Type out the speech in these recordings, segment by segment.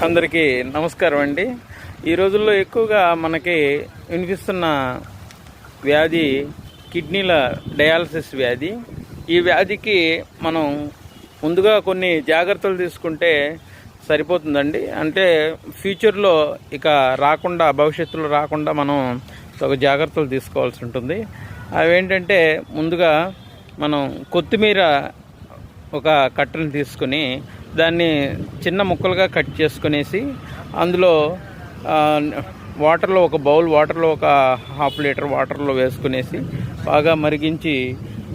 అందరికీ నమస్కారం అండి. ఈ రోజుల్లో ఎక్కువగా మనకి వినిపిస్తున్న వ్యాధి కిడ్నీల డయాలసిస్ వ్యాధి. ఈ వ్యాధికి మనం ముందుగా కొన్ని జాగ్రత్తలు తీసుకుంటే సరిపోతుందండి. అంటే ఫ్యూచర్లో ఇక రాకుండా, భవిష్యత్తులో రాకుండా మనం ఒక జాగ్రత్తలు తీసుకోవాల్సి ఉంటుంది. అవేంటంటే ముందుగా మనం కొత్తిమీర ఒక కట్టను తీసుకుని దాన్ని చిన్న ముక్కలుగా కట్ చేసుకునేసి అందులో వాటర్లో ఒక బౌల్ వాటర్లో ఒక హాఫ్ లీటర్ వాటర్లో వేసుకునేసి బాగా మరిగించి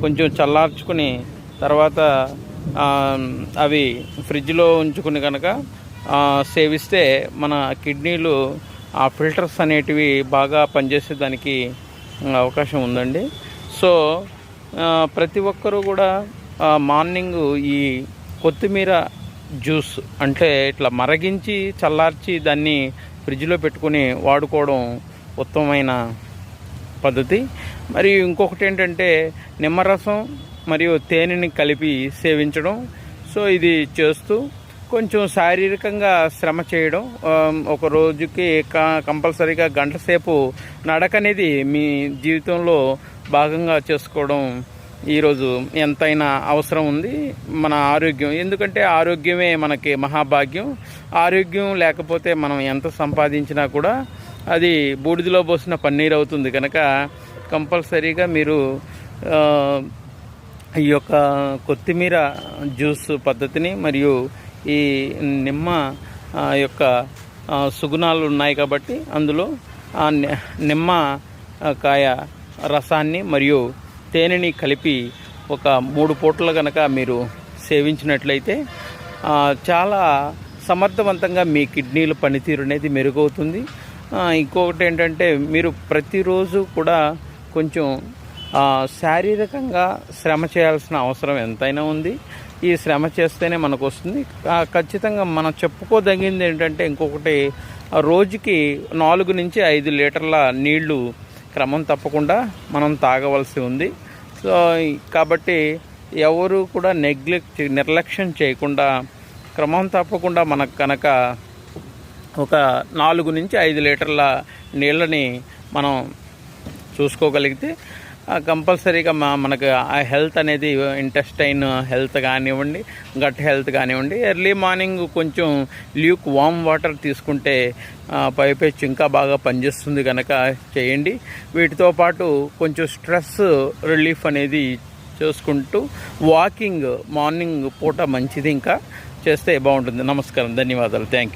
కొంచెం చల్లార్చుకుని తర్వాత అవి ఫ్రిడ్జ్లో ఉంచుకుని కనుక సేవిస్తే మన కిడ్నీలు ఆ ఫిల్టర్స్ అనేటివి బాగా పనిచేసేదానికి అవకాశం ఉందండి. సో ప్రతి ఒక్కరూ కూడా మార్నింగ్ ఈ కొత్తిమీర జ్యూస్ అంటే ఇట్లా మరిగించి చల్లార్చి దాన్ని ఫ్రిడ్జ్లో పెట్టుకుని వాడుకోవడం ఉత్తమమైన పద్ధతి. మరియు ఇంకొకటి ఏంటంటే నిమ్మరసం మరియు తేనెని కలిపి సేవించడం. సో ఇది చేస్తూ కొంచెం శారీరకంగా శ్రమ చేయడం, ఒక రోజుకి కంపల్సరీగా గంట సేపు నడక అనేది మీ జీవితంలో భాగంగా చేసుకోవడం ఈరోజు ఎంతైనా అవసరం ఉంది. మన ఆరోగ్యం, ఎందుకంటే ఆరోగ్యమే మనకి మహాభాగ్యం. ఆరోగ్యం లేకపోతే మనం ఎంత సంపాదించినా కూడా అది బూడిదలో పోసిన పన్నీర్ అవుతుంది. కనుక కంపల్సరీగా మీరు ఈ యొక్క కొత్తిమీర జ్యూస్ పద్ధతిని మరియు ఈ నిమ్మ యొక్క సుగుణాలు ఉన్నాయి కాబట్టి అందులో నిమ్మకాయ రసాన్ని మరియు తేనెని కలిపి ఒక 3 పూటలు కనుక మీరు సేవించినట్లయితే చాలా సమర్థవంతంగా మీ కిడ్నీల పనితీరు అనేది మెరుగవుతుంది. ఇంకొకటి ఏంటంటే మీరు ప్రతిరోజు కూడా కొంచెం శారీరకంగా శ్రమ చేయాల్సిన అవసరం ఎంతైనా ఉంది. ఈ శ్రమ చేస్తేనే మనకు వస్తుంది. ఖచ్చితంగా మనం చెప్పుకోదగింది ఏంటంటే ఇంకొకటి, రోజుకి 4 నుంచి 5 లీటర్ల నీళ్లు క్రమం తప్పకుండా మనం తాగవలసి ఉంది. సో కాబట్టి ఎవరు కూడా నిర్లక్ష్యం చేయకుండా క్రమం తప్పకుండా మనకు కనుక ఒక 4 నుంచి 5 లీటర్ల నీళ్ళని మనం చూసుకోగలిగితే కంపల్సరీగా మనకు ఆ హెల్త్ అనేది, ఇంటెస్టైన్ హెల్త్ కానివ్వండి, గట్ హెల్త్ కానివ్వండి, ఎర్లీ మార్నింగ్ కొంచెం ల్యూక్ వామ్ వాటర్ తీసుకుంటే పైపెచ్చు ఇంకా బాగా పనిచేస్తుంది కనుక చేయండి. వీటితో పాటు కొంచెం స్ట్రెస్ రిలీఫ్ అనేది చేసుకుంటూ వాకింగ్ మార్నింగ్ పూట మంచిది ఇంకా చేస్తే బాగుంటుంది. నమస్కారం, ధన్యవాదాలు, థ్యాంక్ యూ.